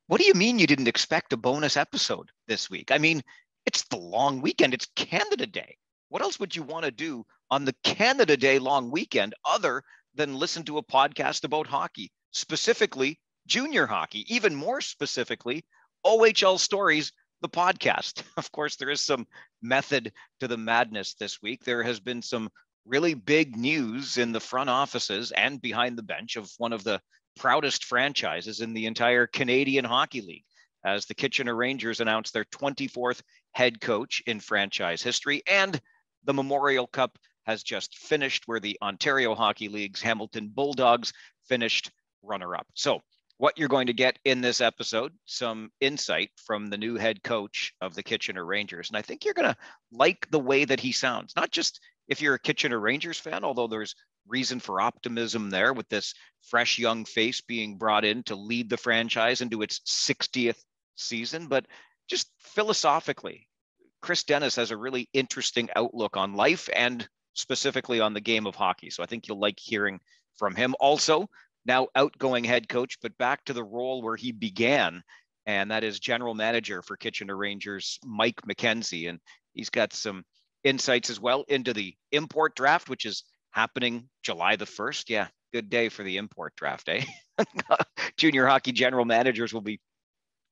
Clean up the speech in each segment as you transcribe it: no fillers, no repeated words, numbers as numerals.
What do you mean you didn't expect a bonus episode this week? I mean, it's the long weekend. It's Canada Day. What else would you want to do on the Canada Day long weekend other than listen to a podcast about hockey, specifically junior hockey, even more specifically, OHL Stories, the podcast? Of course, there is some method to the madness this week. There has been some really big news in the front offices and behind the bench of one of the proudest franchises in the entire Canadian Hockey League, as the Kitchener Rangers announced their 24th head coach in franchise history. And the Memorial Cup has just finished, where the Ontario Hockey League's Hamilton Bulldogs finished runner-up. So what you're going to get in this episode, some insight from the new head coach of the Kitchener Rangers. And I think you're going to like the way that he sounds, not just if you're a Kitchener Rangers fan, although there's reason for optimism there with this fresh young face being brought in to lead the franchise into its 60th season, but just philosophically, Chris Dennis has a really interesting outlook on life and specifically on the game of hockey. So I think you'll like hearing from him. Also, now outgoing head coach, but back to the role where he began, and that is general manager for Kitchener Rangers, Mike McKenzie. And he's got some insights as well into the import draft, which is happening July the 1st. Yeah, good day for the import draft, eh? Junior hockey general managers will be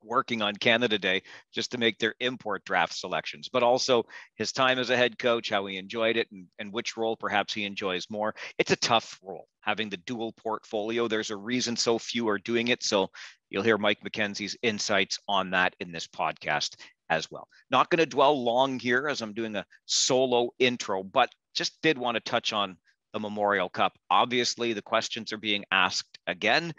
working on Canada Day just to make their import draft selections, but also his time as a head coach, how he enjoyed it, and which role perhaps he enjoys more. It's a tough role, having the dual portfolio. There's a reason so few are doing it. So you'll hear Mike McKenzie's insights on that in this podcast as well. Not going to dwell long here as I'm doing a solo intro, but just did want to touch on the Memorial Cup. Obviously, the questions are being asked again,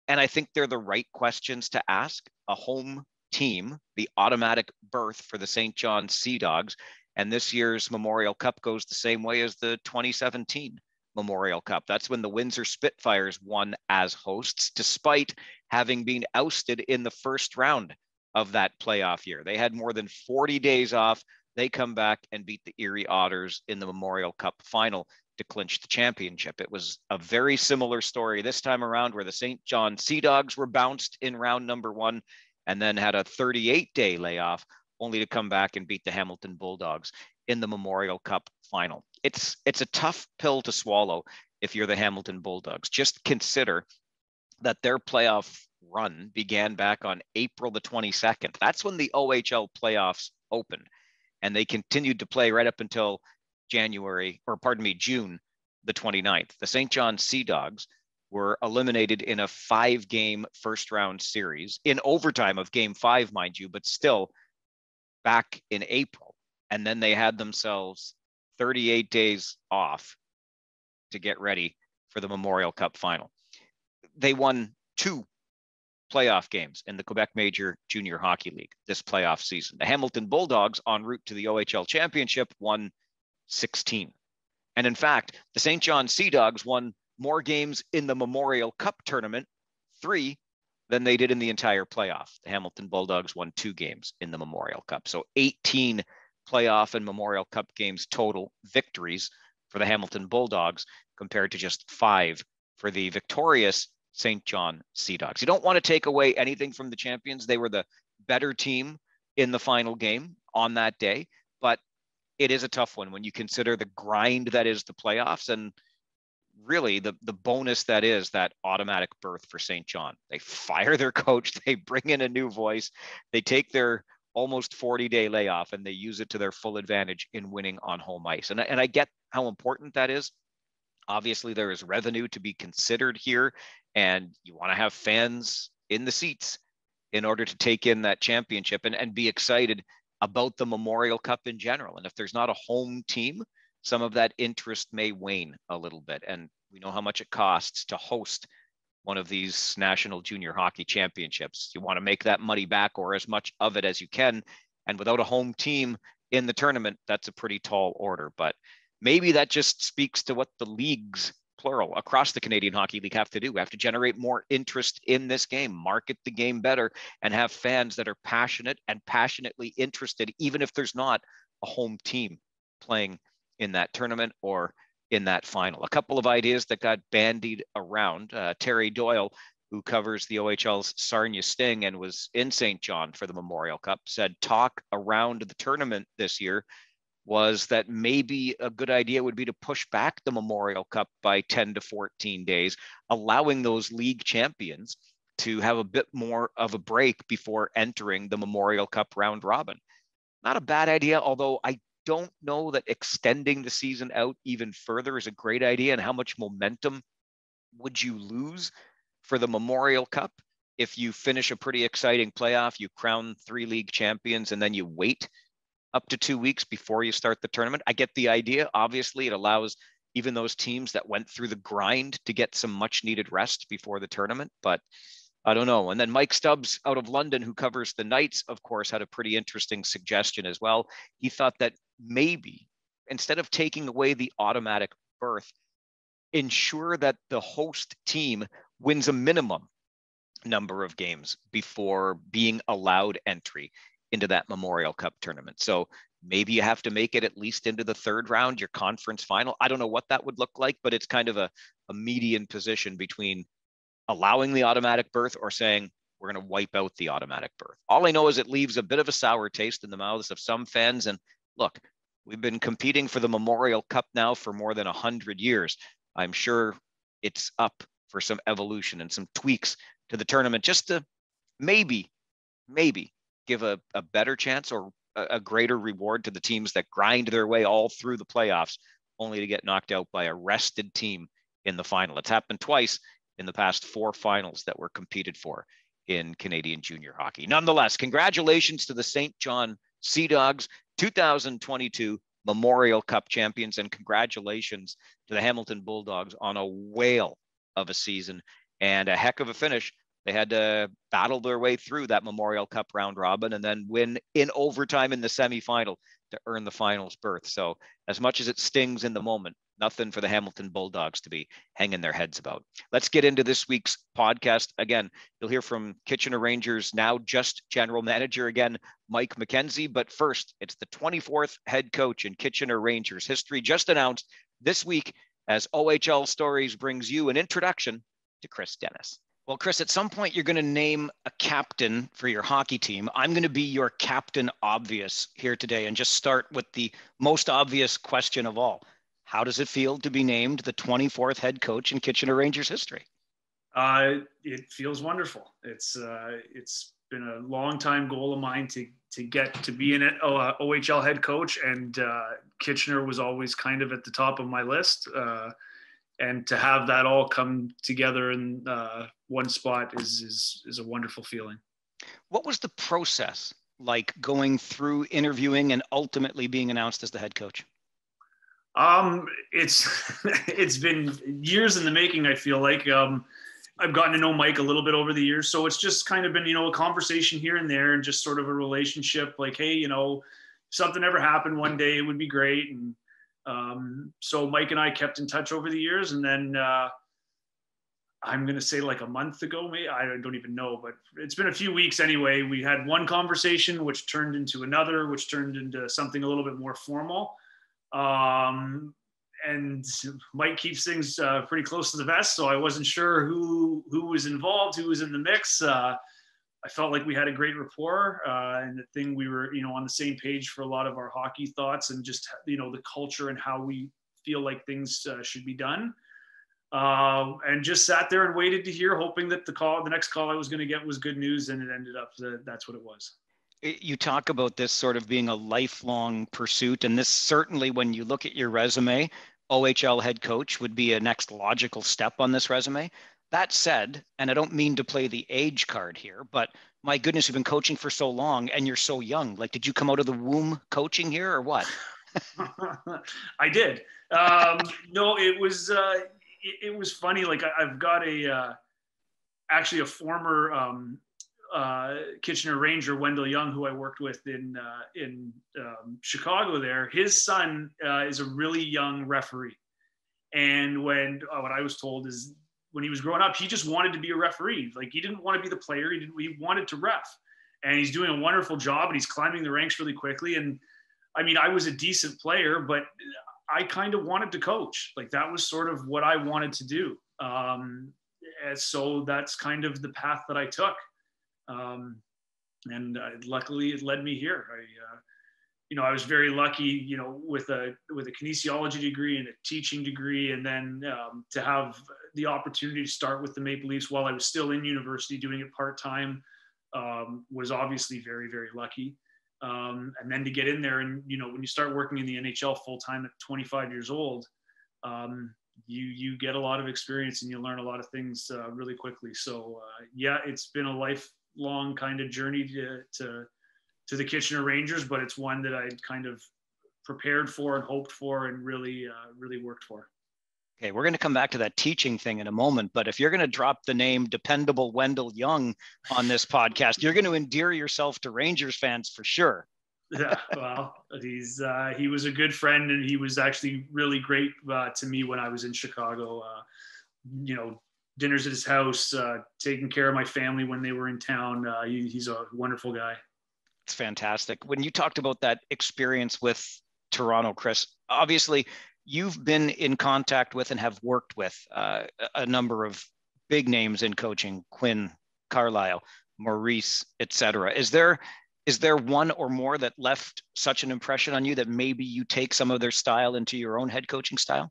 and I think they're the right questions to ask. A home team, the automatic berth for the St. John Sea Dogs, and this year's Memorial Cup goes the same way as the 2017 Memorial Cup. That's when the Windsor Spitfires won as hosts, despite having been ousted in the first round of that playoff year. They had more than 40 days off. They come back and beat the Erie Otters in the Memorial Cup final to clinch the championship. It was a very similar story this time around, where the St. John Sea Dogs were bounced in round number one and then had a 38-day layoff, only to come back and beat the Hamilton Bulldogs in the Memorial Cup final. It's a tough pill to swallow if you're the Hamilton Bulldogs. Just consider that their playoff run began back on April the 22nd. That's when the OHL playoffs opened, and they continued to play right up until June the 29th. The St. John Sea Dogs were eliminated in a 5-game first round series in overtime of game 5, mind you, but still back in April. And then they had themselves 38 days off to get ready for the Memorial Cup final. They won 2 playoff games in the Quebec Major Junior Hockey League this playoff season. The Hamilton Bulldogs, en route to the OHL Championship, won 16. And in fact, the St. John Sea Dogs won more games in the Memorial Cup tournament, 3, than they did in the entire playoff. The Hamilton Bulldogs won 2 games in the Memorial Cup. So 18 playoff and Memorial Cup games total victories for the Hamilton Bulldogs, compared to just 5 for the victorious St. John Sea Dogs. You don't want to take away anything from the champions. They were the better team in the final game on that day, but it is a tough one when you consider the grind that is the playoffs, and really the bonus that is that automatic berth for St. John. They fire their coach, they bring in a new voice, they take their almost 40-day layoff, and they use it to their full advantage in winning on home ice. And I get how important that is. Obviously, there is revenue to be considered here, and you want to have fans in the seats in order to take in that championship and be excited about the Memorial Cup in general. And if there's not a home team, some of that interest may wane a little bit. And we know how much it costs to host one of these national junior hockey championships. You want to make that money back, or as much of it as you can. And without a home team in the tournament, that's a pretty tall order. But maybe that just speaks to what the leagues, plural, across the Canadian Hockey League have to do. We have to generate more interest in this game, market the game better, and have fans that are passionate and passionately interested, even if there's not a home team playing in that tournament or in that final. A couple of ideas that got bandied around. Terry Doyle, who covers the OHL's Sarnia Sting and was in St. John for the Memorial Cup, said talk around the tournament this year was that maybe a good idea would be to push back the Memorial Cup by 10 to 14 days, allowing those league champions to have a bit more of a break before entering the Memorial Cup round robin. Not a bad idea, although I don't know that extending the season out even further is a great idea. And how much momentum would you lose for the Memorial Cup if you finish a pretty exciting playoff, you crown 3 league champions, and then you wait up to 2 weeks before you start the tournament? I get the idea. Obviously, it allows even those teams that went through the grind to get some much needed rest before the tournament, but I don't know. And then Mike Stubbs out of London, who covers the Knights, of course, had a pretty interesting suggestion as well. He thought that maybe instead of taking away the automatic berth, ensure that the host team wins a minimum number of games before being allowed entry into that Memorial Cup tournament. So maybe you have to make it at least into the 3rd round, your conference final. I don't know what that would look like, but it's kind of a median position between allowing the automatic berth or saying we're going to wipe out the automatic berth. All I know is it leaves a bit of a sour taste in the mouths of some fans. And look, we've been competing for the Memorial Cup now for more than 100 years. I'm sure it's up for some evolution and some tweaks to the tournament just to maybe give a better chance or a greater reward to the teams that grind their way all through the playoffs only to get knocked out by a rested team in the final. It's happened twice in the past 4 finals that were competed for in Canadian junior hockey. Nonetheless, congratulations to the St. John Sea Dogs, 2022 Memorial Cup champions, and congratulations to the Hamilton Bulldogs on a whale of a season and a heck of a finish. They had to battle their way through that Memorial Cup round robin and then win in overtime in the semifinal to earn the finals berth. So as much as it stings in the moment, nothing for the Hamilton Bulldogs to be hanging their heads about. Let's get into this week's podcast. Again, you'll hear from Kitchener Rangers, now just general manager again, Mike McKenzie. But first, it's the 24th head coach in Kitchener Rangers history, just announced this week as OHL Stories brings you an introduction to Chris Dennis. Well, Chris, at some point, you're going to name a captain for your hockey team. I'm going to be your captain obvious here today and just start with the most obvious question of all. How does it feel to be named the 24th head coach in Kitchener Rangers history? It feels wonderful. It's been a long time goal of mine to get to be an OHL head coach, and Kitchener was always kind of at the top of my list. And to have that all come together in one spot is a wonderful feeling. What was the process like going through interviewing and ultimately being announced as the head coach? It's been years in the making. I feel like I've gotten to know Mike a little bit over the years, so it's just kind of been a conversation here and there, and just sort of a relationship. Like, hey, something ever happened one day, it would be great. And so Mike and I kept in touch over the years, and then I'm going to say like a month ago, maybe, I don't even know, but it's been a few weeks anyway. We had one conversation, which turned into another, which turned into something a little bit more formal. And Mike keeps things pretty close to the vest, so I wasn't sure who was involved, who was in the mix. I felt like we had a great rapport, and the thing we were, on the same page for a lot of our hockey thoughts and just, the culture and how we feel like things should be done. And just sat there and waited to hear, hoping that the next call I was going to get was good news, and it ended up that's what it was. You talk about this sort of being a lifelong pursuit, and this certainly, when you look at your resume, OHL head coach would be a next logical step on this resume. That said, and I don't mean to play the age card here, but my goodness, you've been coaching for so long and you're so young. Like, did you come out of the womb coaching here or what? I did. No, it was funny. Like, I've got actually a former Kitchener Ranger, Wendell Young, who I worked with in Chicago there. His son is a really young referee. And what I was told is, when he was growing up, he just wanted to be a referee. Like, he didn't want to be the player. He wanted to ref, and he's doing a wonderful job, and he's climbing the ranks really quickly. And I mean, I was a decent player, but I kind of wanted to coach. Like, that was sort of what I wanted to do. And so that's kind of the path that I took. And luckily it led me here. I was very lucky, with a kinesiology degree and a teaching degree, and then to have the opportunity to start with the Maple Leafs while I was still in university doing it part-time was obviously very, very lucky. And then to get in there and, when you start working in the NHL full-time at 25 years old, you get a lot of experience and you learn a lot of things really quickly. So it's been a lifelong kind of journey to the Kitchener Rangers, but it's one that I'd kind of prepared for and hoped for and really worked for. Okay, we're going to come back to that teaching thing in a moment, but if you're going to drop the name Dependable Wendell Young on this podcast, you're going to endear yourself to Rangers fans for sure. Yeah, well, he was a good friend, and he was actually really great to me when I was in Chicago. Dinners at his house, taking care of my family when they were in town. He's a wonderful guy. It's fantastic. When you talked about that experience with Toronto, Chris, obviously you've been in contact with and have worked with a number of big names in coaching: Quinn, Carlyle, Maurice, etc. Is there one or more that left such an impression on you that maybe you take some of their style into your own head coaching style?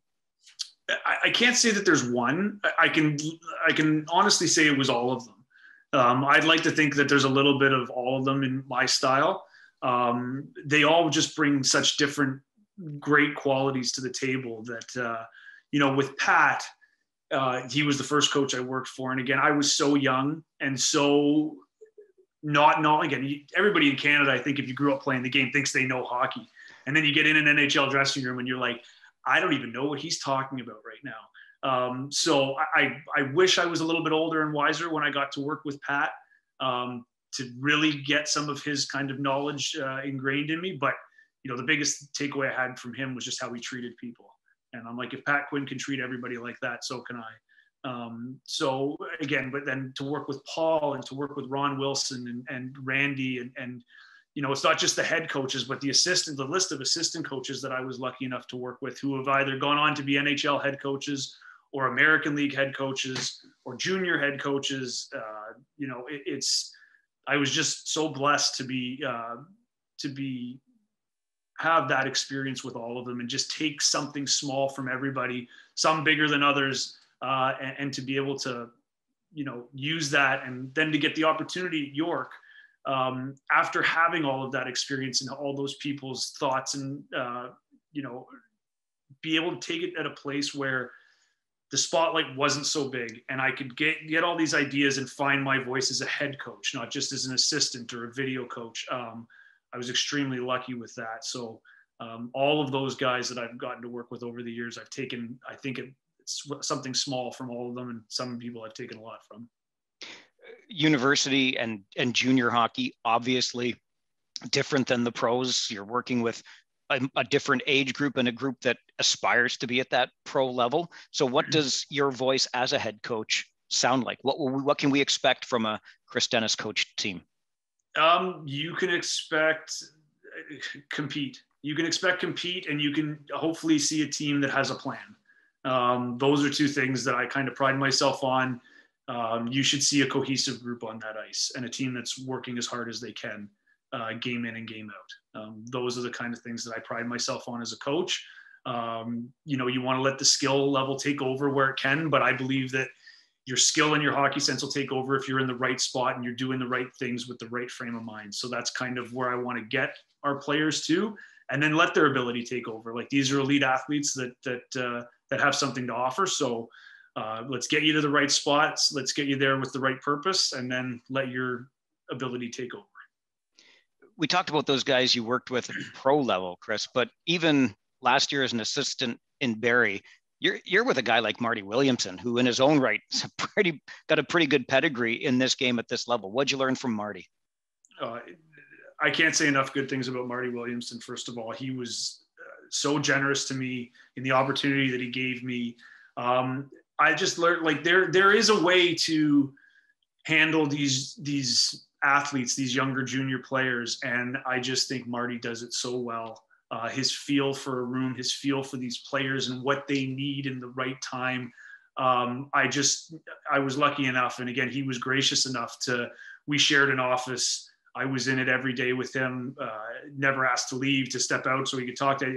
I can't say that there's one. I can honestly say it was all of them. I'd like to think that there's a little bit of all of them in my style. They all just bring such different great qualities to the table that, with Pat, he was the first coach I worked for. And again, I was so young and so not again, everybody in Canada, I think if you grew up playing the game, thinks they know hockey. And then you get in an NHL dressing room and you're like, I don't even know what he's talking about right now. So I wish I was a little bit older and wiser when I got to work with Pat to really get some of his kind of knowledge ingrained in me. But, the biggest takeaway I had from him was just how he treated people. And I'm like, if Pat Quinn can treat everybody like that, so can I. So again, but then to work with Paul and to work with Ron Wilson and Randy and it's not just the head coaches, but the list of assistant coaches that I was lucky enough to work with who have either gone on to be NHL head coaches or American League head coaches or junior head coaches. I was just so blessed to have that experience with all of them and just take something small from everybody, some bigger than others, and to be able to, use that and then to get the opportunity at York after having all of that experience and all those people's thoughts and, be able to take it at a place where the spotlight wasn't so big and I could get all these ideas and find my voice as a head coach, not just as an assistant or a video coach. I was extremely lucky with that. So all of those guys that I've gotten to work with over the years, I've taken, I think it's something small from all of them, and some people I've taken a lot from. University and junior hockey, obviously different than the pros. You're working with a different age group and a group that aspires to be at that pro level. So what does your voice as a head coach sound like? What can we expect from a Chris Dennis coached team? You can expect compete. You can expect compete, and you can hopefully see a team that has a plan. Those are two things that I kind of pride myself on. You should see a cohesive group on that ice and a team that's working as hard as they can, game in and game out. Those are the kind of things that I pride myself on as a coach. You want to let the skill level take over where it can, but I believe that your skill and your hockey sense will take over if you're in the right spot and you're doing the right things with the right frame of mind. So that's kind of where I want to get our players to, and then let their ability take over. Like, these are elite athletes that have something to offer. So let's get you to the right spots. Let's get you there with the right purpose, and then let your ability take over. We talked about those guys you worked with at pro level, Chris, but even last year as an assistant in Barrie, you're with a guy like Marty Williamson, who in his own right got a pretty good pedigree in this game at this level. What'd you learn from Marty? I can't say enough good things about Marty Williamson. First of all, he was so generous to me in the opportunity that he gave me. I just learned, like, there is a way to handle these athletes, these younger junior players, and I just think Marty does it so well. His feel for a room, his feel for these players and what they need in the right time. I was lucky enough. And again, he was gracious enough we shared an office. I was in it every day with him, never asked to leave, to step out so he could talk to it.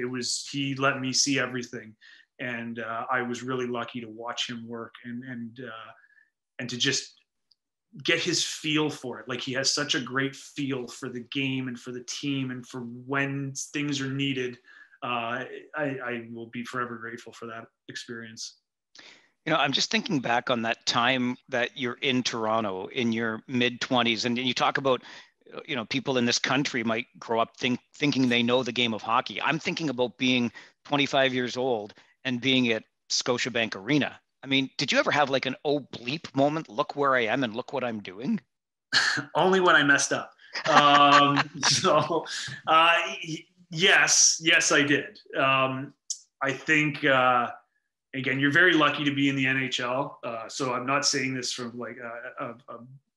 He let me see everything. And I was really lucky to watch him work and to just get his feel for it. Like, he has such a great feel for the game and for the team and for when things are needed. I will be forever grateful for that experience. I'm just thinking back on that time that you're in Toronto in your mid-20s, and you talk about, people in this country might grow up thinking they know the game of hockey. I'm thinking about being 25 years old and being at Scotiabank Arena. I mean, did you ever have like an oh bleep moment? Look where I am and look what I'm doing. Only when I messed up. Yes, I did. I think, again, you're very lucky to be in the NHL. So I'm not saying this from like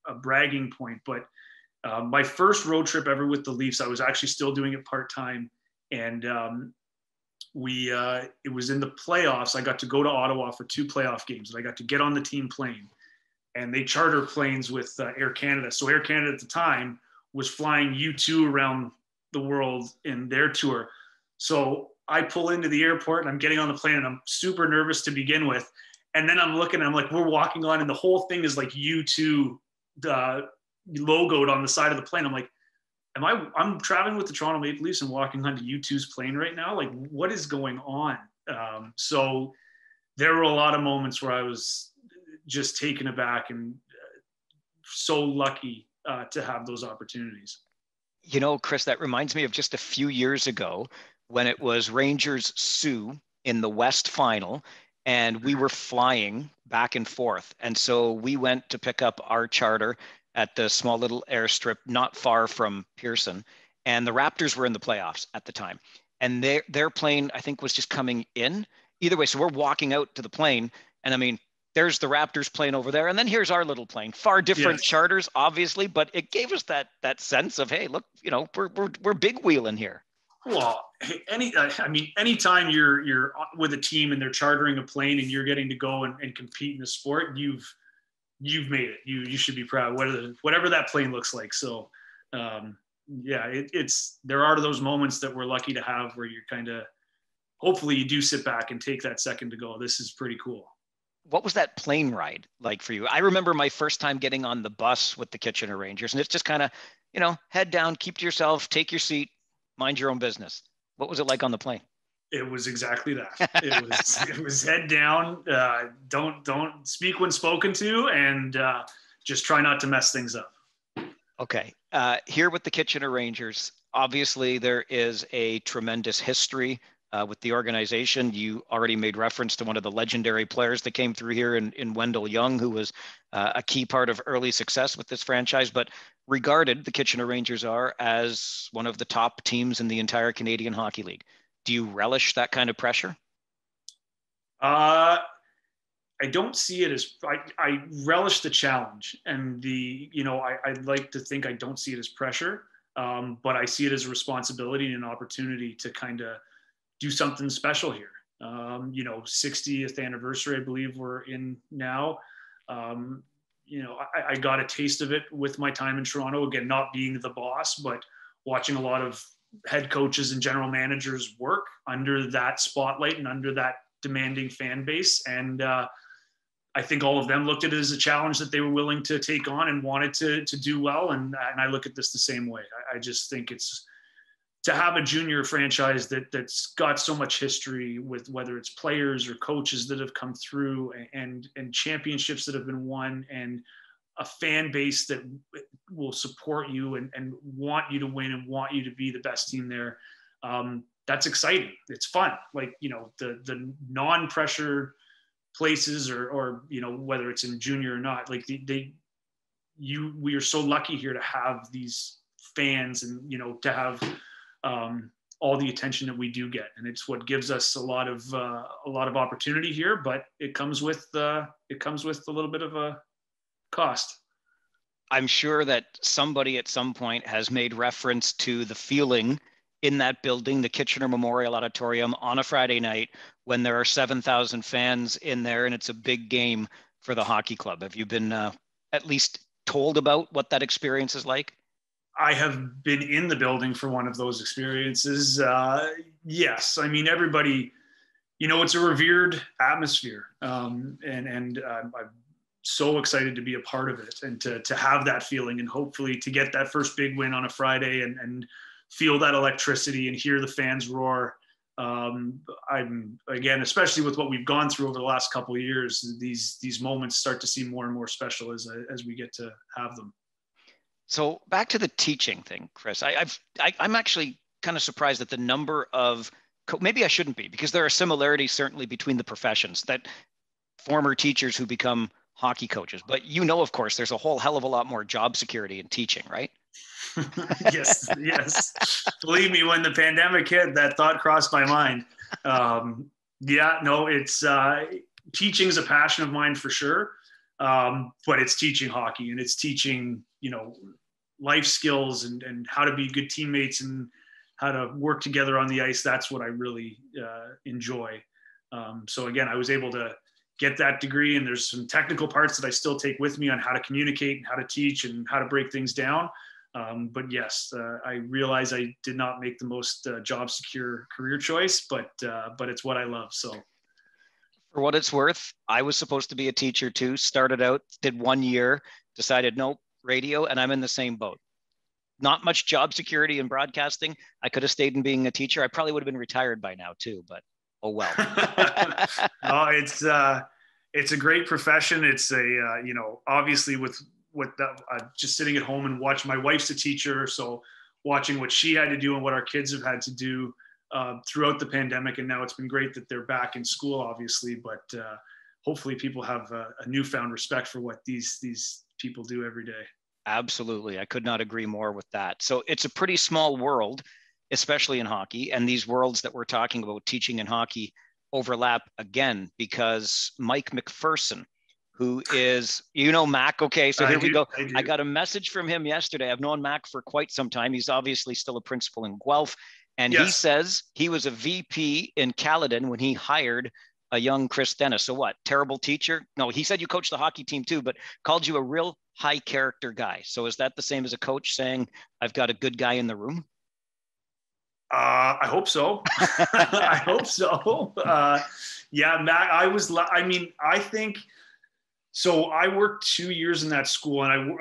a bragging point, but my first road trip ever with the Leafs, I was actually still doing it part-time. And it was in the playoffs. I got to go to Ottawa for 2 playoff games, and I got to get on the team plane. And they charter planes with Air Canada. So Air Canada at the time was flying U2 around the world in their tour. So I pull into the airport and I'm getting on the plane and I'm super nervous to begin with. And then I'm looking, and I'm like, we're walking on, and the whole thing is like U2 logoed on the side of the plane. I'm like, I'm traveling with the Toronto Maple Leafs and walking onto U2's plane right now. Like, what is going on? So there were a lot of moments where I was just taken aback and so lucky to have those opportunities. Chris, that reminds me of just a few years ago when it was Rangers Sioux in the West Final, and we were flying back and forth. And so we went to pick up our charter at the small little airstrip not far from Pearson. And the Raptors were in the playoffs at the time. And their plane, I think, was just coming in. Either way, so we're walking out to the plane. And I mean, there's the Raptors plane over there. And then here's our little plane. Far different charters, obviously, but it gave us that sense of, hey, look, we're big wheeling here. Well, anytime you're with a team and they're chartering a plane and you're getting to go and compete in the sport, you've made it. You should be proud, whatever that plane looks like. So, there are those moments that we're lucky to have where you're kind of, hopefully you do sit back and take that second to go, this is pretty cool. What was that plane ride like for you? I remember my first time getting on the bus with the Kitchener Rangers, and it's just kind of, head down, keep to yourself, take your seat, mind your own business. What was it like on the plane? It was exactly that. It was head down. Don't speak when spoken to, and just try not to mess things up. Okay. Here with the Kitchener Rangers, obviously there is a tremendous history with the organization. You already made reference to one of the legendary players that came through here in Wendell Young, who was a key part of early success with this franchise, but regarded, the Kitchener Rangers are, as one of the top teams in the entire Canadian Hockey League. Do you relish that kind of pressure? I don't see it as, I relish the challenge, and I'd like to think I don't see it as pressure, but I see it as a responsibility and an opportunity to kind of do something special here. 60th anniversary, I believe we're in now. I got a taste of it with my time in Toronto, again, not being the boss, but watching a lot of head coaches and general managers work under that spotlight and under that demanding fan base. And I think all of them looked at it as a challenge that they were willing to take on and wanted to do well. And I look at this the same way. I just think it's, to have a junior franchise that's got so much history with whether it's players or coaches that have come through and championships that have been won, and a fan base that will support you and want you to win and want you to be the best team there. That's exciting. It's fun. Like, the non-pressure places or whether it's in junior or not, like we are so lucky here to have these fans and, to have, all the attention that we do get, and it's what gives us a lot of opportunity here. But it comes with a little bit of a cost. I'm sure that somebody at some point has made reference to the feeling in that building, the Kitchener Memorial Auditorium, on a Friday night when there are 7,000 fans in there and it's a big game for the hockey club? Have you been at least told about what that experience is like? I have been in the building for one of those experiences. Yes, I mean, everybody, it's a revered atmosphere, and I'm so excited to be a part of it and to have that feeling, and hopefully to get that first big win on a Friday and feel that electricity and hear the fans roar. I'm, again, especially with what we've gone through over the last couple of years, these moments start to seem more and more special as we get to have them. So back to the teaching thing, Chris. I'm actually kind of surprised at the number of, maybe I shouldn't be, because there are similarities certainly between the professions, that former teachers who become hockey coaches. But of course, there's a whole hell of a lot more job security in teaching, right? Yes. Believe me, when the pandemic hit, that thought crossed my mind. It's teaching is a passion of mine for sure. But it's teaching hockey, and it's teaching, life skills and how to be good teammates and how to work together on the ice. That's what I really enjoy. So again, I was able to get that degree, and there's some technical parts that I still take with me on how to communicate and how to teach and how to break things down. But yes, I realize I did not make the most job secure career choice, but it's what I love. So for what it's worth, I was supposed to be a teacher too. Started out, did 1 year, decided nope, radio, and I'm in the same boat. Not much job security in broadcasting. I could have stayed in being a teacher. I probably would have been retired by now too, but oh well. No, it's a great profession. It's obviously with just sitting at home and watching. My wife's a teacher, so watching what she had to do and what our kids have had to do throughout the pandemic, and now it's been great that they're back in school, obviously. But hopefully, people have a newfound respect for what these people do every day. Absolutely, I could not agree more with that. So it's a pretty small world, especially in hockey, and these worlds that we're talking about, teaching and hockey, overlap again because Mike McPherson, who is, Mac. Okay, so here we go. I got a message from him yesterday. I've known Mac for quite some time. He's obviously still a principal in Guelph. And yes, he says he was a VP in Caledon when he hired a young Chris Dennis. So what? Terrible teacher? No, he said you coached the hockey team too, but called you a real high character guy. So is that the same as a coach saying, I've got a good guy in the room? I hope so. I hope so. Matt, I think, so I worked 2 years in that school, and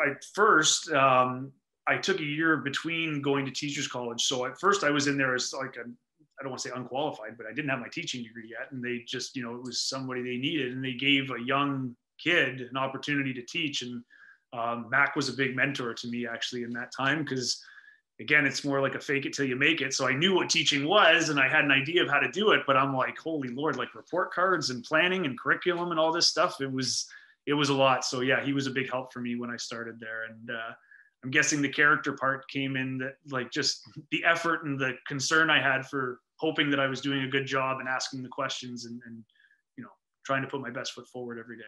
I took a year between going to teachers college. So at first I was in there as like I don't want to say unqualified, but I didn't have my teaching degree yet. And they just, it was somebody they needed, and they gave a young kid an opportunity to teach. And Mac was a big mentor to me actually in that time, because again, it's more like a fake it till you make it. So I knew what teaching was, and I had an idea of how to do it, but I'm like, holy Lord, like report cards and planning and curriculum and all this stuff. It was a lot. So yeah, he was a big help for me when I started there. And I'm guessing the character part came in, that like just the effort and the concern I had for hoping that I was doing a good job and asking the questions and trying to put my best foot forward every day.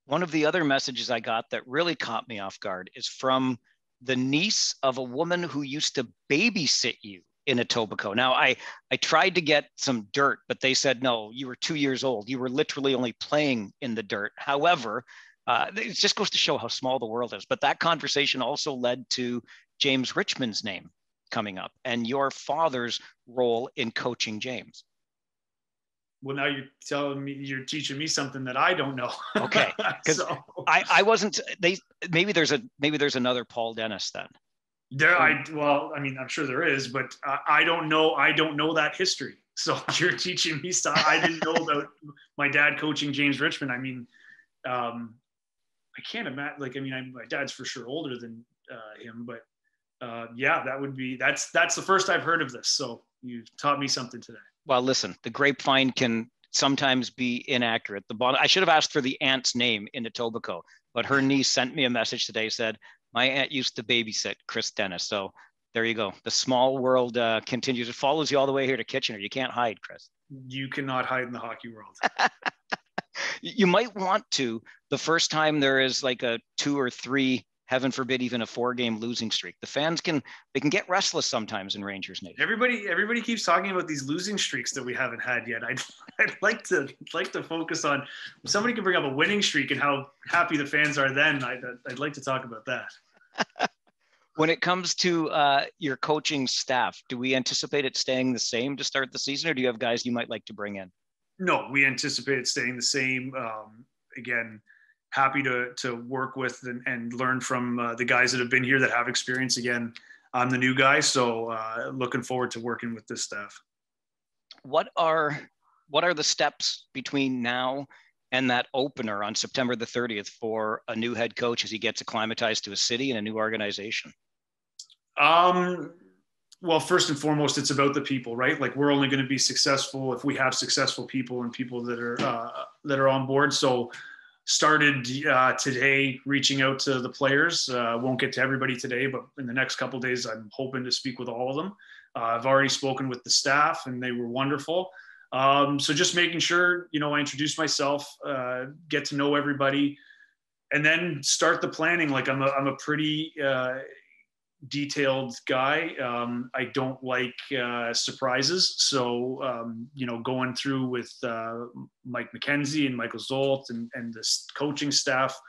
One of the other messages I got that really caught me off guard is from the niece of a woman who used to babysit you in Etobicoke. Now, I tried to get some dirt, but they said, no, you were 2 years old. You were literally only playing in the dirt. However, it just goes to show how small the world is. But that conversation also led to James Richmond's name coming up and your father's role in coaching James. Well, now you're teaching me something that I don't know. Okay, because I wasn't. Maybe there's another Paul Dennis then. I'm sure there is, but I don't know. I don't know that history. So you're teaching me stuff I didn't know about my dad coaching James Richmond. I can't imagine. My dad's for sure older than him, but that's the first I've heard of this. So you taught me something today. Well, listen, the grapevine can sometimes be inaccurate. I should have asked for the aunt's name in Etobicoke, but her niece sent me a message today, said, my aunt used to babysit Chris Dennis. So there you go. The small world continues. It follows you all the way here to Kitchener. You can't hide, Chris. You cannot hide in the hockey world. You might want to, the first time there is like a 2 or 3 heaven forbid, even a 4-game losing streak. The fans can get restless sometimes in Rangers Nation. Everybody keeps talking about these losing streaks that we haven't had yet. I'd like to focus on, if somebody can bring up a winning streak and how happy the fans are then, I'd like to talk about that. When it comes to your coaching staff, do we anticipate it staying the same to start the season, or do you have guys you might like to bring in? No, we anticipate it staying the same. Again, happy to work with and learn from the guys that have been here that have experience. Again, I'm the new guy, so looking forward to working with this staff. What are the steps between now and that opener on September the 30th for a new head coach as he gets acclimatized to a city and a new organization? Well, first and foremost, it's about the people, right? Like, we're only going to be successful if we have successful people and people that are on board. So started today reaching out to the players. Won't get to everybody today, but in the next couple of days, I'm hoping to speak with all of them. I've already spoken with the staff and they were wonderful. So just making sure, I introduce myself, get to know everybody, and then start the planning. Like, I'm a pretty detailed guy. I don't like surprises. So, going through with Mike McKenzie and Michael Zolt and the coaching staff,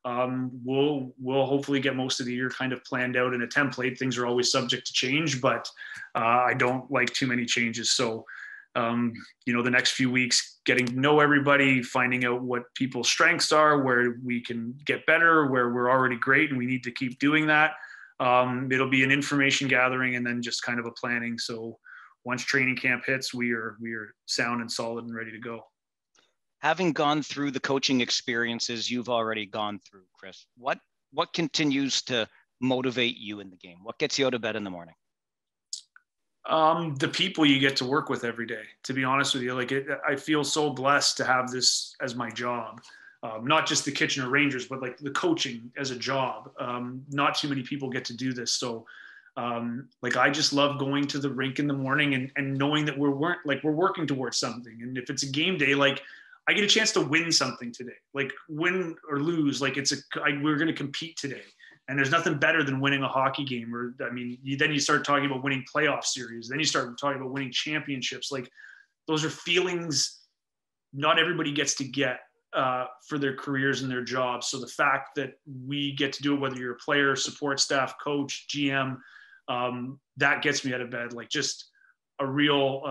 we'll hopefully get most of the year kind of planned out in a template. Things are always subject to change, but I don't like too many changes. So, the next few weeks, getting to know everybody, finding out what people's strengths are, where we can get better, where we're already great and we need to keep doing that. It'll be an information gathering and then just kind of a planning. So once training camp hits, we are sound and solid and ready to go. Having gone through the coaching experiences you've already gone through, Chris, what continues to motivate you in the game? What gets you out of bed in the morning? The people you get to work with every day, to be honest with you. I feel so blessed to have this as my job. Not just the Kitchener Rangers, but like the coaching as a job. Not too many people get to do this. So I just love going to the rink in the morning and knowing that we're working towards something. And if it's a game day, I get a chance to win something today, win or lose. We're going to compete today. And there's nothing better than winning a hockey game. Then you start talking about winning playoff series. Then you start talking about winning championships. Those are feelings not everybody gets to get for their careers and their jobs. So the fact that we get to do it, whether you're a player, support staff, coach, GM, that gets me out of bed. Just a real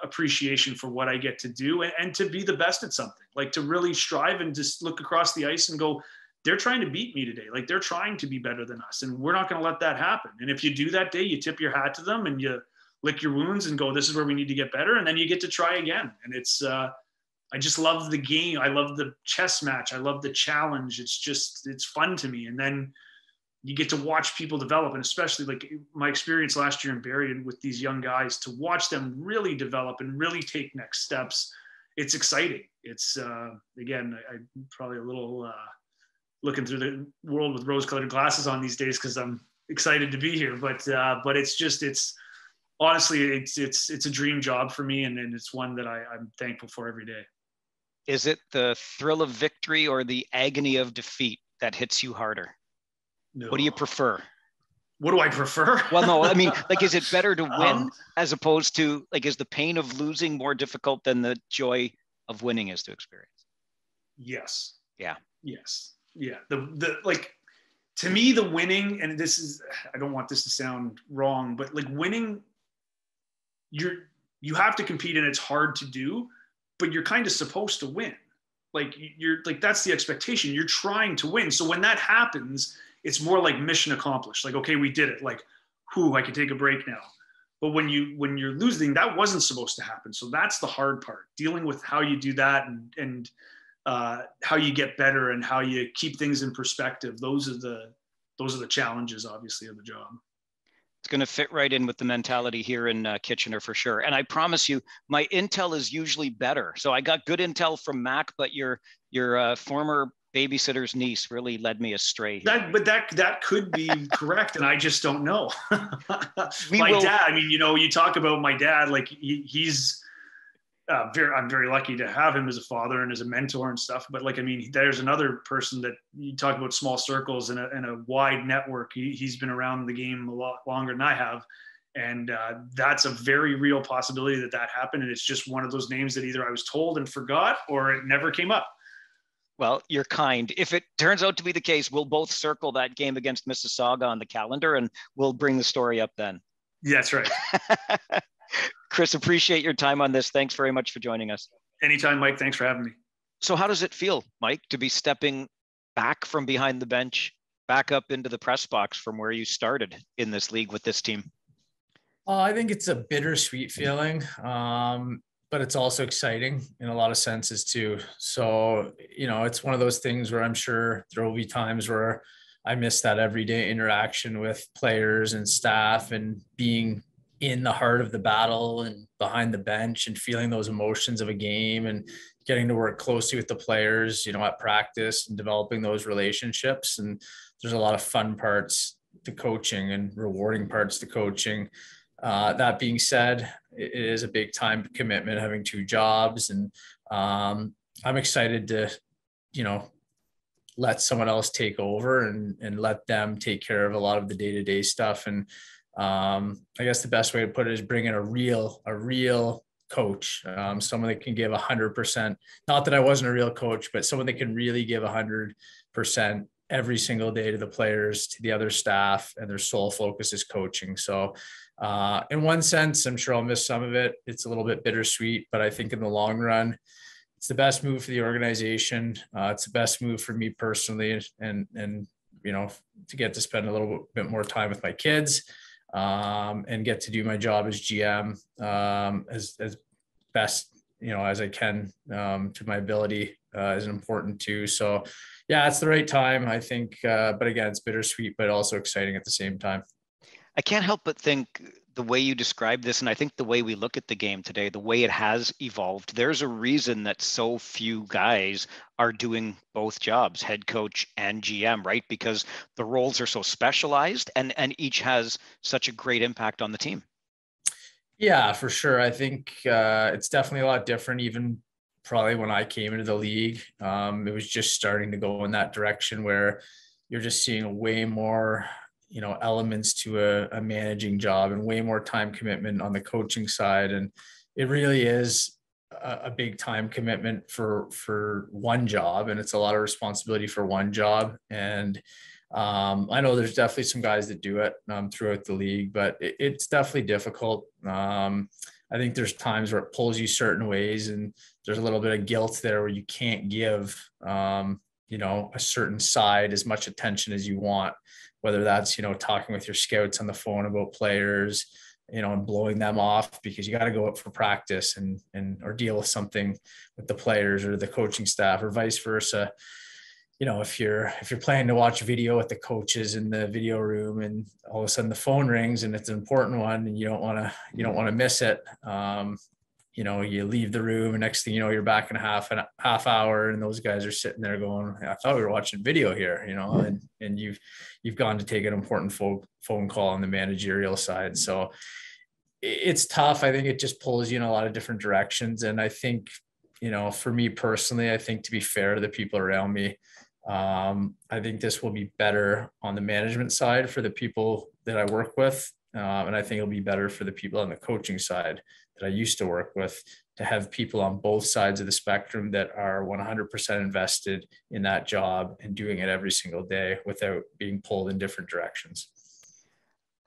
appreciation for what I get to do and to be the best at something, to really strive and just look across the ice and go, they're trying to beat me today. They're trying to be better than us. And we're not going to let that happen. And if you do that day, you tip your hat to them and you lick your wounds and go, this is where we need to get better. And then you get to try again. And it's, I just love the game. I love the chess match. I love the challenge. It's fun to me. And then you get to watch people develop. And especially my experience last year in Barrie and with these young guys, to watch them really develop and really take next steps. It's exciting. It's, again, I'm probably a little, looking through the world with rose-colored glasses on these days because I'm excited to be here. But it's honestly, it's a dream job for me, and it's one that I'm thankful for every day. Is it the thrill of victory or the agony of defeat that hits you harder? No. What do you prefer? What do I prefer? Well, no, is it better to win as opposed to is the pain of losing more difficult than the joy of winning is to experience? Yes. Yeah. Yes. Yeah. To me, the winning, and this is, I don't want this to sound wrong, but winning, you have to compete and it's hard to do, but you're kind of supposed to win. That's the expectation. You're trying to win. So when that happens, it's more like mission accomplished. Okay, we did it. I can take a break now. But when you're losing, that wasn't supposed to happen. So that's the hard part, dealing with how you do that and how you get better and how you keep things in perspective. Those are the challenges, obviously, of the job. It's going to fit right in with the mentality here in Kitchener for sure. And I promise you, my intel is usually better. So I got good intel from Mac, but your former babysitter's niece really led me astray here. That could be correct, and I just don't know. Dad. You talk about my dad. I'm very lucky to have him as a father and as a mentor and stuff. But like, I mean, there's another person that you talk about small circles and a wide network. He's been around the game a lot longer than I have. And that's a very real possibility that happened. And it's just one of those names that either I was told and forgot or it never came up. Well, you're kind. If it turns out to be the case, we'll both circle that game against Mississauga on the calendar and we'll bring the story up then. Yeah, that's right. Chris, appreciate your time on this. Thanks very much for joining us. Anytime, Mike. Thanks for having me. So how does it feel, Mike, to be stepping back from behind the bench, back up into the press box from where you started in this league with this team? I think it's a bittersweet feeling, but it's also exciting in a lot of senses too. So, it's one of those things where I'm sure there will be times where I miss that everyday interaction with players and staff and being in the heart of the battle and behind the bench and feeling those emotions of a game and getting to work closely with the players, at practice and developing those relationships. And there's a lot of fun parts to coaching and rewarding parts to coaching. That being said, it is a big time commitment having two jobs. And I'm excited to, let someone else take over and let them take care of a lot of the day-to-day stuff. And I guess the best way to put it is bring in a real coach, someone that can give 100%, not that I wasn't a real coach, but someone that can really give 100% every single day to the players, to the other staff, and their sole focus is coaching. So in one sense, I'm sure I'll miss some of it. It's a little bit bittersweet, but I think in the long run, it's the best move for the organization. It's the best move for me personally, and to get to spend a little bit more time with my kids, and get to do my job as GM as best as I can, to my ability, is important too. So yeah, it's the right time, I think. But again, it's bittersweet, but also exciting at the same time. I can't help but think the way you describe this, and I think the way we look at the game today, the way it has evolved, there's a reason that so few guys are doing both jobs, head coach and GM, right? Because the roles are so specialized and each has such a great impact on the team. Yeah, for sure. I think it's definitely a lot different, even probably when I came into the league. It was just starting to go in that direction where you're just seeing way more elements to a managing job and way more time commitment on the coaching side. And it really is a big time commitment for one job. And it's a lot of responsibility for one job. And I know there's definitely some guys that do it throughout the league, but it's definitely difficult. I think there's times where it pulls you certain ways, and there's a little bit of guilt there where you can't give, a certain side as much attention as you want, whether that's, talking with your scouts on the phone about players, and blowing them off because you got to go up for practice and or deal with something with the players or the coaching staff, or vice versa. If you're planning to watch video with the coaches in the video room and all of a sudden the phone rings and it's an important one and you don't want to miss it. You leave the room and next thing you know, you're back in a half hour and those guys are sitting there going, I thought we were watching video here, and you've gone to take an important phone call on the managerial side. So it's tough. I think it just pulls you in a lot of different directions. And I think, for me personally, I think to be fair to the people around me, I think this will be better on the management side for the people that I work with. And I think it'll be better for the people on the coaching side that I used to work with, to have people on both sides of the spectrum that are 100% invested in that job and doing it every single day without being pulled in different directions.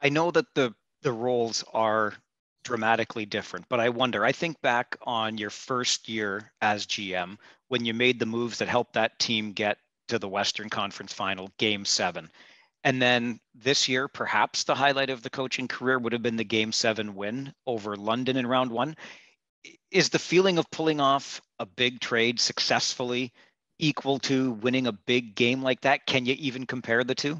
I know that the roles are dramatically different, but I think back on your first year as GM, when you made the moves that helped that team get to the Western Conference Final, Game 7. And then this year, perhaps the highlight of the coaching career would have been the Game 7 win over London in round 1. Is the feeling of pulling off a big trade successfully equal to winning a big game like that? Can you even compare the two?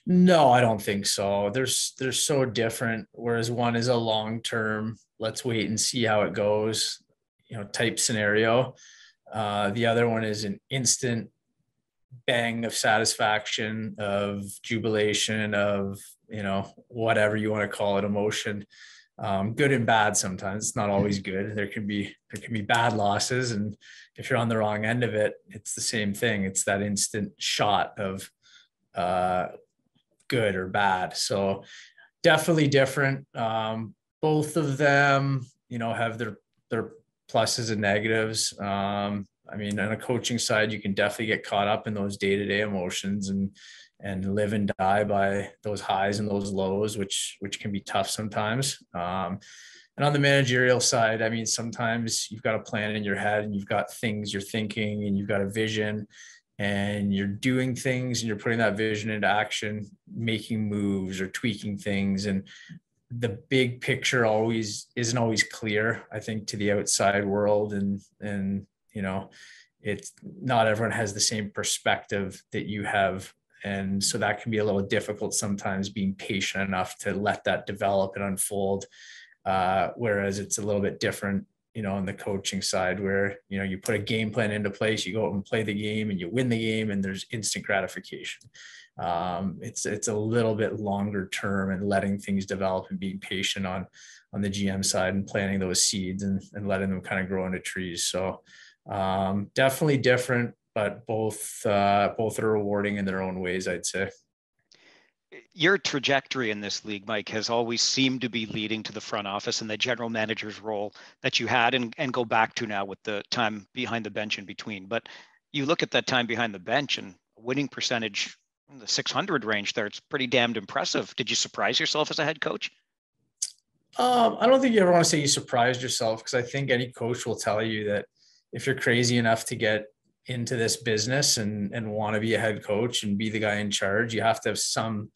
No, I don't think so. They're so different. Whereas one is a long-term, let's wait and see how it goes, type scenario. The other one is an instant bang of satisfaction, of jubilation, of, whatever you want to call it, emotion. Good and bad sometimes. It's not always good. There can be bad losses, and if you're on the wrong end of it, it's the same thing. It's that instant shot of good or bad. So definitely different. Both of them, have their pluses and negatives. I mean, on a coaching side, you can definitely get caught up in those day-to-day emotions and live and die by those highs and those lows, which can be tough sometimes. And on the managerial side, I mean, sometimes you've got a plan in your head and you've got things you're thinking and you've got a vision and you're doing things and you're putting that vision into action, making moves or tweaking things. And the big picture isn't always clear, I think, to the outside world. And it's not everyone has the same perspective that you have. And so that can be a little difficult sometimes, being patient enough to let that develop and unfold. Whereas it's a little bit different, on the coaching side, where, you put a game plan into place, you go out and play the game and you win the game and there's instant gratification. It's a little bit longer term and letting things develop and being patient on the GM side and planting those seeds and letting them kind of grow into trees. So definitely different, but both are rewarding in their own ways, I'd say. Your trajectory in this league, Mike, has always seemed to be leading to the front office and the general manager's role that you had and go back to now with the time behind the bench in between. But you look at that time behind the bench and winning percentage in the 600 range there, it's pretty damned impressive. Did you surprise yourself as a head coach? I don't think you ever want to say you surprised yourself, because I think any coach will tell you that if you're crazy enough to get into this business and want to be a head coach and be the guy in charge, you have to have some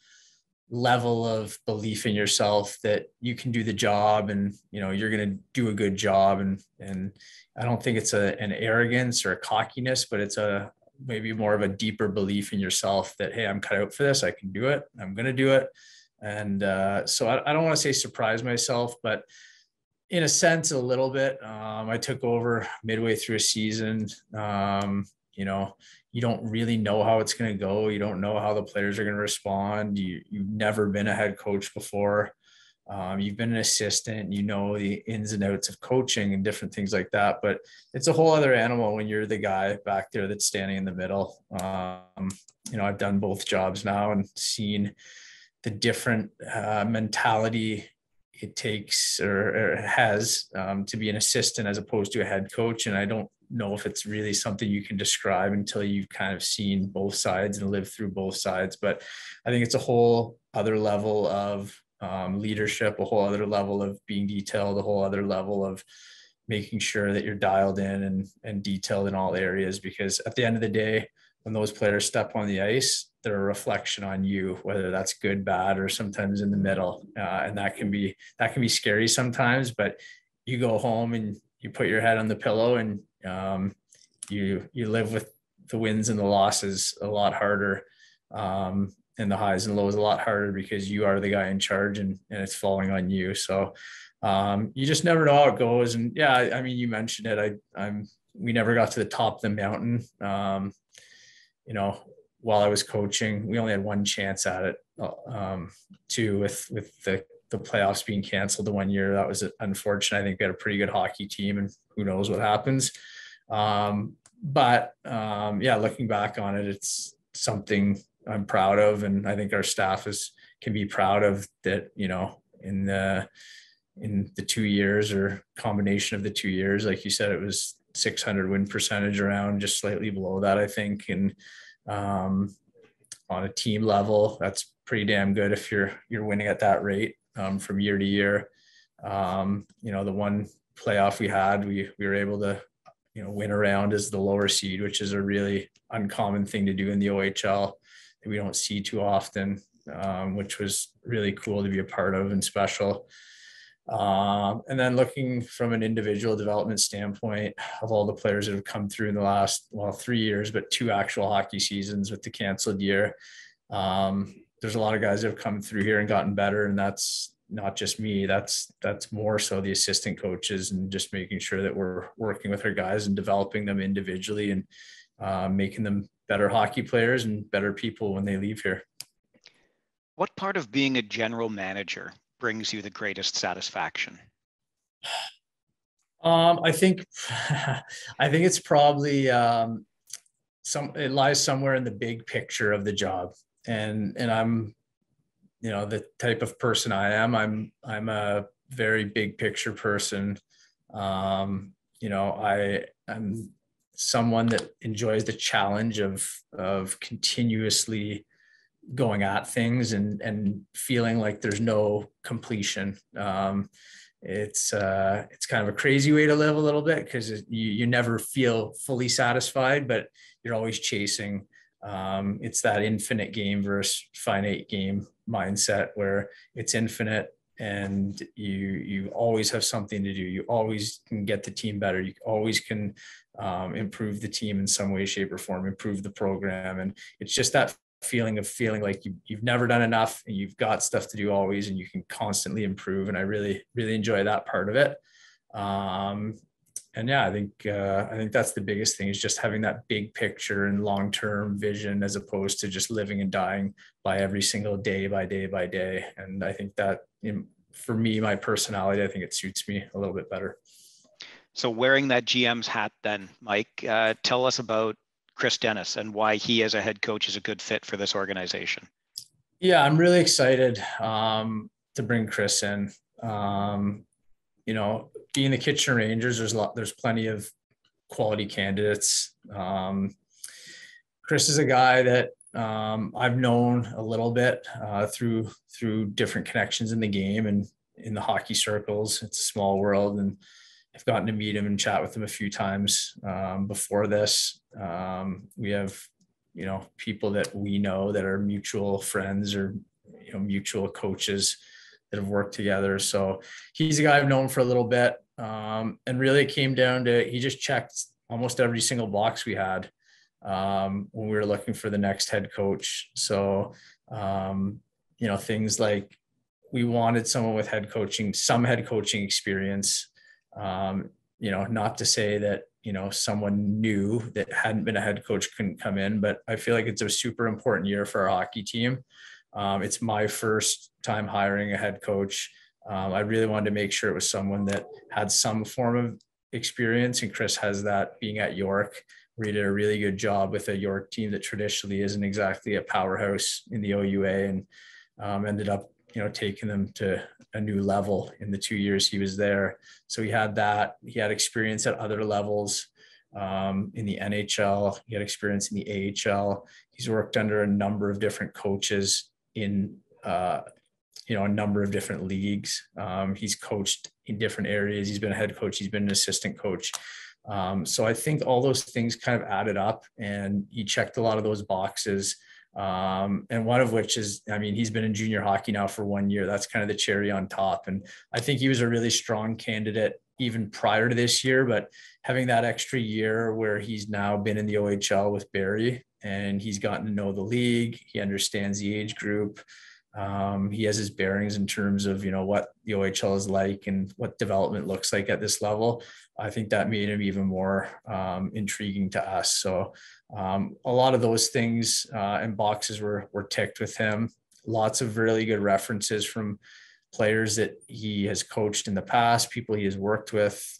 level of belief in yourself that you can do the job and, you're going to do a good job. And I don't think it's an arrogance or a cockiness, but it's maybe more of a deeper belief in yourself that, hey, I'm cut out for this. I can do it. I'm going to do it. And so I don't want to say surprise myself, but in a sense, a little bit. I took over midway through a season. You don't really know how it's going to go. You don't know how the players are going to respond. You've never been a head coach before. You've been an assistant, the ins and outs of coaching and different things like that. But it's a whole other animal when you're the guy back there that's standing in the middle. I've done both jobs now and seen the different mentality it takes or has to be an assistant as opposed to a head coach. And I don't know if it's really something you can describe until you've kind of seen both sides and lived through both sides. But I think it's a whole other level of leadership, a whole other level of being detailed, a whole other level of making sure that you're dialed in and detailed in all areas. Because at the end of the day, when those players step on the ice, they're a reflection on you, whether that's good, bad, or sometimes in the middle. And that can be scary sometimes, but you go home and you put your head on the pillow and you live with the wins and the losses a lot harder, and the highs and lows a lot harder, because you are the guy in charge and it's falling on you. So you just never know how it goes. And yeah, I mean, you mentioned it. We never got to the top of the mountain. While I was coaching, we only had one chance at it, too, with the playoffs being canceled the 1 year. That was unfortunate. I think we had a pretty good hockey team, and who knows what happens. But looking back on it, it's something I'm proud of. And I think our staff can be proud of that, in the 2 years or combination of the 2 years, like you said, it was 600 win percentage, around just slightly below that, I think. And on a team level, that's pretty damn good if you're winning at that rate from year to year. The one playoff we had, we were able to win around as the lower seed, which is a really uncommon thing to do in the OHL that we don't see too often, which was really cool to be a part of and special. And then looking from an individual development standpoint of all the players that have come through in the last, 3 years, but 2 actual hockey seasons with the canceled year. There's a lot of guys that have come through here and gotten better. And that's not just me, that's more so the assistant coaches, and just making sure that we're working with our guys and developing them individually and making them better hockey players and better people when they leave here. What part of being a general manager brings you the greatest satisfaction? I think it's probably it lies somewhere in the big picture of the job. And I'm, the type of person I am. I'm a very big picture person. I'm someone that enjoys the challenge of continuously going at things and feeling like there's no completion. It's kind of a crazy way to live a little bit, because you never feel fully satisfied, but you're always chasing. It's that infinite game versus finite game mindset, where it's infinite and you always have something to do. You always can get the team better. You always can improve the team in some way, shape, or form, improve the program. And it's just that feeling like you've never done enough, and you've got stuff to do always, and you can constantly improve. And I really, really enjoy that part of it. And yeah, I think that's the biggest thing, is just having that big picture and long-term vision, as opposed to just living and dying by every single day by day by day. And I think that, for me, my personality, I think it suits me a little bit better. So wearing that GM's hat then, Mike, tell us about Chris Dennis and why he as a head coach is a good fit for this organization. Yeah, I'm really excited to bring Chris in. Being the Kitchener Rangers, there's plenty of quality candidates. Chris is a guy that I've known a little bit through different connections in the game and in the hockey circles. It's a small world, and I've gotten to meet him and chat with him a few times before this. We have, people that we know that are mutual friends or, mutual coaches that have worked together. So he's a guy I've known for a little bit. And really it came down to, he just checked almost every single box we had when we were looking for the next head coach. So, things like, we wanted someone with some head coaching experience. Not to say that, someone new that hadn't been a head coach couldn't come in, but I feel like it's a super important year for our hockey team. It's my first time hiring a head coach. I really wanted to make sure it was someone that had some form of experience, and Chris has that, being at York. We did a really good job with a York team that traditionally isn't exactly a powerhouse in the OUA, and ended up, taking them to a new level in the 2 years he was there. So he had that. He had experience at other levels in the NHL. He had experience in the AHL. He's worked under a number of different coaches in a number of different leagues. He's coached in different areas. He's been a head coach. He's been an assistant coach. So I think all those things kind of added up, and he checked a lot of those boxes. And one of which is, he's been in junior hockey now for 1 year. That's kind of the cherry on top. And I think he was a really strong candidate even prior to this year, but having that extra year where he's now been in the OHL with Barrie, and he's gotten to know the league. He understands the age group. He has his bearings in terms of, what the OHL is like and what development looks like at this level. I think that made him even more intriguing to us. So a lot of those things and boxes were ticked with him. Lots of really good references from players that he has coached in the past, people he has worked with.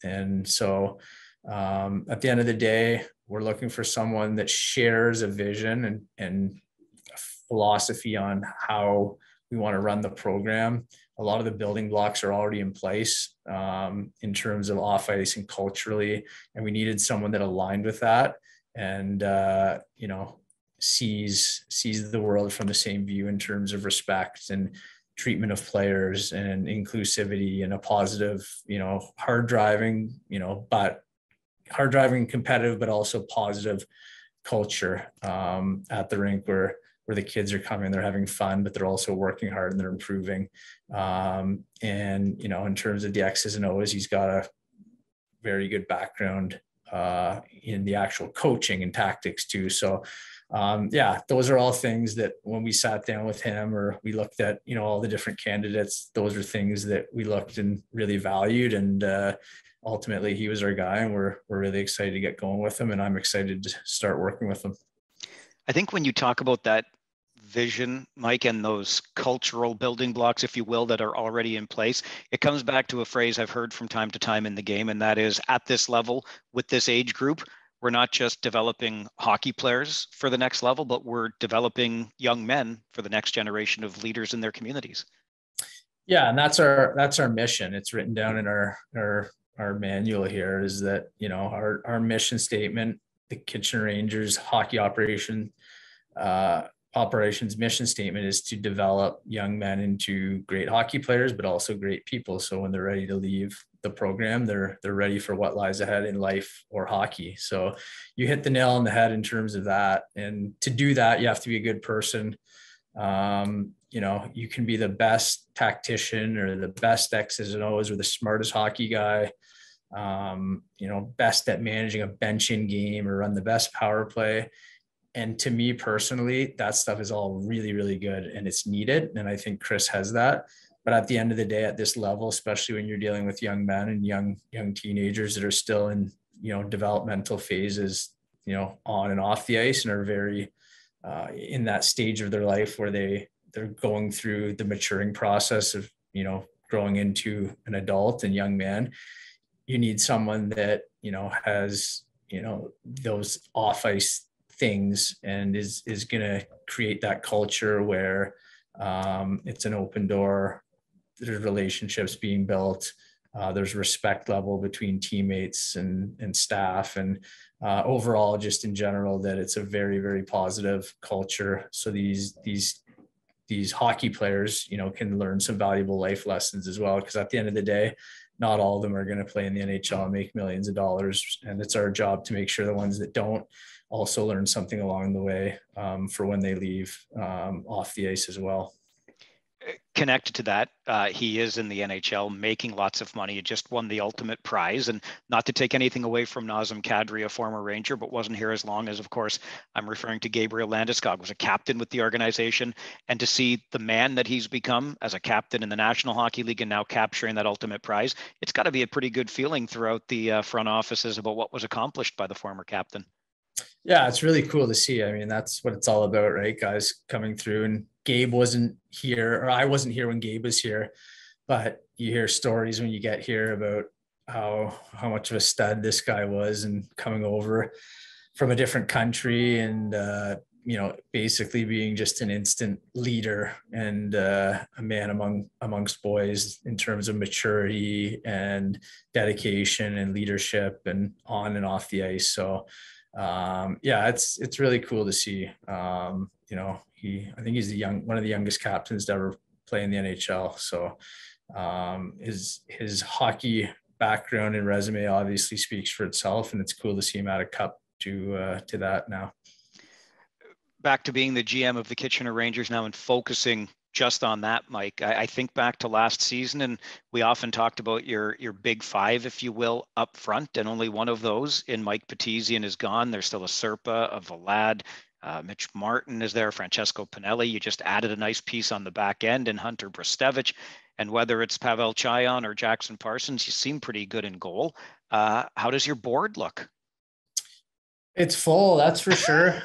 And so at the end of the day, we're looking for someone that shares a vision and a philosophy on how we want to run the program. A lot of the building blocks are already in place in terms of off ice and culturally, and we needed someone that aligned with that and sees the world from the same view in terms of respect and treatment of players and inclusivity and a positive, hard driving, competitive, but also positive culture at the rink where the kids are coming, they're having fun, but they're also working hard and they're improving. And, in terms of the X's and O's, he's got a very good background in the actual coaching and tactics too. So those are all things that when we sat down with him or we looked at, all the different candidates, those are things that we looked and really valued. And ultimately he was our guy, and we're really excited to get going with him, and I'm excited to start working with him. I think when you talk about that vision, Mike, and those cultural building blocks, if you will, that are already in place, it comes back to a phrase I've heard from time to time in the game, and that is, at this level, with this age group, we're not just developing hockey players for the next level, but we're developing young men for the next generation of leaders in their communities. Yeah, and that's our mission. It's written down in our manual here, is that, you know, our mission statement, the Kitchener Rangers hockey operations mission statement, is to develop young men into great hockey players, but also great people. So when they're ready to leave the program, they're ready for what lies ahead in life or hockey. So you hit the nail on the head in terms of that. And to do that, you have to be a good person. You know, you can be the best tactician or the best X's and O's or the smartest hockey guy, you know, best at managing a bench-in game or run the best power play. And to me personally, that stuff is all really, really good and it's needed. And I think Chris has that. But at the end of the day, at this level, especially when you're dealing with young men and young teenagers that are still in, you know, developmental phases, you know, on and off the ice, and are very in that stage of their life where they're going through the maturing process of, you know, growing into an adult and young man. You need someone that, you know, has, you know, those off ice things and is going to create that culture where it's an open door. There's relationships being built. There's respect level between teammates and staff, and overall, just in general, that it's a very, very positive culture. So these hockey players, you know, can learn some valuable life lessons as well. Because at the end of the day, not all of them are going to play in the NHL and make millions of dollars. And it's our job to make sure the ones that don't also learn something along the way for when they leave off the ice as well. Connected to that, he is in the NHL making lots of money. He just won the ultimate prize. And not to take anything away from Nazem Kadri, a former Ranger, but wasn't here as long as, of course, I'm referring to Gabriel Landeskog, was a captain with the organization. And to see the man that he's become as a captain in the National Hockey League and now capturing that ultimate prize, it's got to be a pretty good feeling throughout the front offices about what was accomplished by the former captain. Yeah, it's really cool to see. I mean, that's what it's all about, right? Guys coming through, and Gabe wasn't here, or I wasn't here when Gabe was here, but you hear stories when you get here about how much of a stud this guy was, and coming over from a different country and, you know, basically being just an instant leader and a man amongst boys in terms of maturity and dedication and leadership and on and off the ice. So yeah, it's really cool to see. You know, I think he's one of the youngest captains to ever play in the NHL. So his hockey background and resume obviously speaks for itself, and it's cool to see him add a cup to that now. Back to being the GM of the Kitchener Rangers now and focusing just on that, Mike. I think back to last season, and we often talked about your big five, if you will, up front, and only one of those in Mike Petizian is gone. There's still a Serpa, a Vlad, Mitch Martin is there, Francesco Pinelli. You just added a nice piece on the back end, and Hunter Brestevich. And whether it's Pavel Chayon or Jackson Parsons, you seem pretty good in goal. How does your board look? It's full, that's for sure.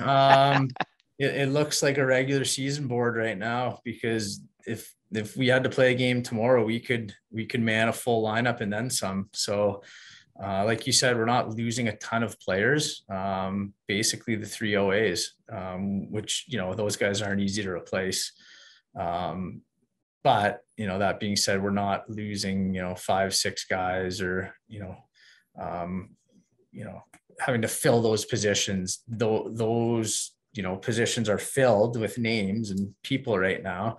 It looks like a regular season board right now, because if we had to play a game tomorrow, we could man a full lineup and then some. So like you said, we're not losing a ton of players. Basically the 3 OAs, which, you know, those guys aren't easy to replace. But, you know, that being said, we're not losing, you know, 5-6 guys, or, you know, having to fill those positions. Those, you know, positions are filled with names and people right now,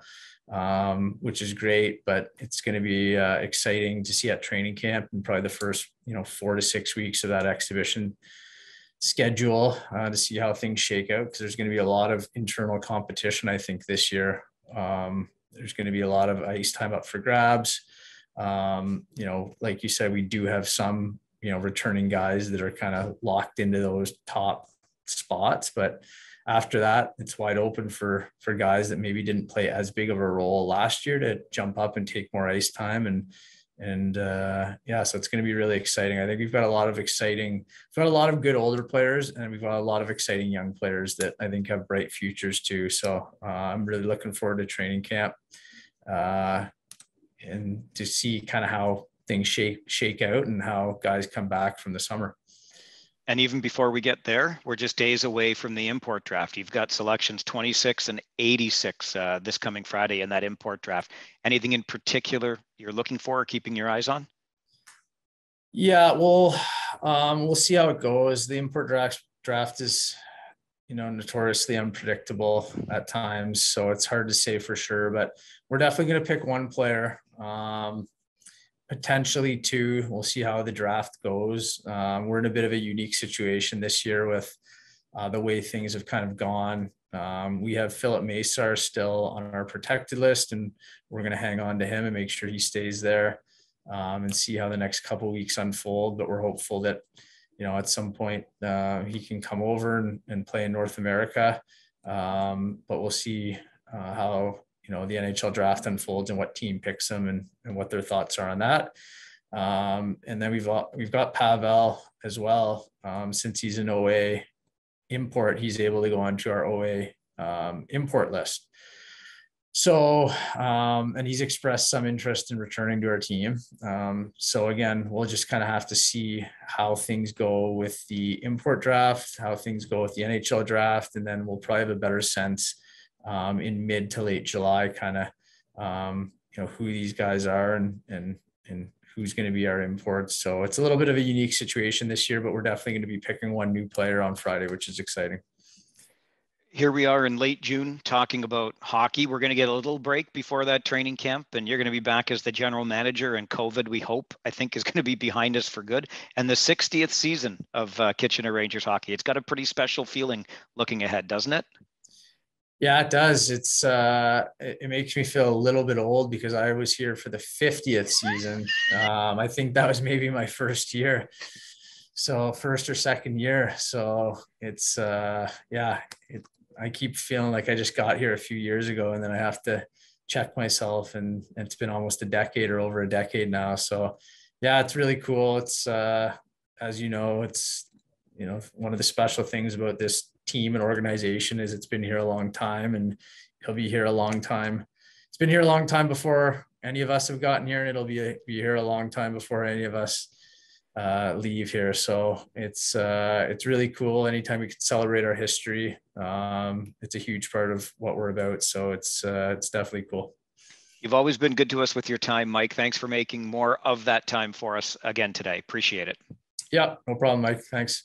which is great. But it's going to be exciting to see at training camp, and probably the first, you know, 4 to 6 weeks of that exhibition schedule to see how things shake out, because there's going to be a lot of internal competition, I think, this year. There's going to be a lot of ice time up for grabs. You know, like you said, we do have some, you know, returning guys that are kind of locked into those top spots, but after that, it's wide open for guys that maybe didn't play as big of a role last year to jump up and take more ice time. And So it's going to be really exciting. I think we've got a lot of good older players, and we've got a lot of exciting young players that I think have bright futures too. So I'm really looking forward to training camp and to see kind of how things shake out and how guys come back from the summer. And even before we get there, we're just days away from the import draft. You've got selections 26 and 86 this coming Friday in that import draft. Anything in particular you're looking for or keeping your eyes on? Yeah, well, we'll see how it goes. The import draft is, notoriously unpredictable at times, so it's hard to say for sure. But we're definitely going to pick one player. Potentially two. We'll see how the draft goes. We're in a bit of a unique situation this year with the way things have kind of gone. We have Philip Masar still on our protected list, and we're going to hang on to him and make sure he stays there and see how the next couple of weeks unfold. But we're hopeful that, at some point he can come over and play in North America. But we'll see how the NHL draft unfolds and what team picks them and what their thoughts are on that. And then we've got Pavel as well. Since he's an OA import, he's able to go onto our OA import list. So, and he's expressed some interest in returning to our team. So again, we'll just kind of have to see how things go with the import draft, how things go with the NHL draft, and then we'll probably have a better sense in mid to late July, kind of, who these guys are and who's going to be our imports. So it's a little bit of a unique situation this year, but we're definitely going to be picking one new player on Friday, which is exciting. Here we are in late June talking about hockey. We're going to get a little break before that training camp, and you're going to be back as the general manager, and COVID, we hope, I think, is going to be behind us for good. And the 60th season of Kitchener Rangers hockey. It's got a pretty special feeling looking ahead, doesn't it? Yeah, it does. It makes me feel a little bit old because I was here for the 50th season. I think that was maybe my first year. So first or second year. So it's, I keep feeling like I just got here a few years ago, and then I have to check myself, and it's been almost a decade or over a decade now. So yeah, it's really cool. It's, as you know, it's, one of the special things about this team and organization is it's been here a long time, and it'll be here a long time. It's been here a long time before any of us have gotten here, and it'll be here a long time before any of us leave here. So it's really cool. Anytime we can celebrate our history, it's a huge part of what we're about. So it's definitely cool. You've always been good to us with your time, Mike. Thanks for making more of that time for us again today. Appreciate it. Yeah, no problem, Mike. Thanks.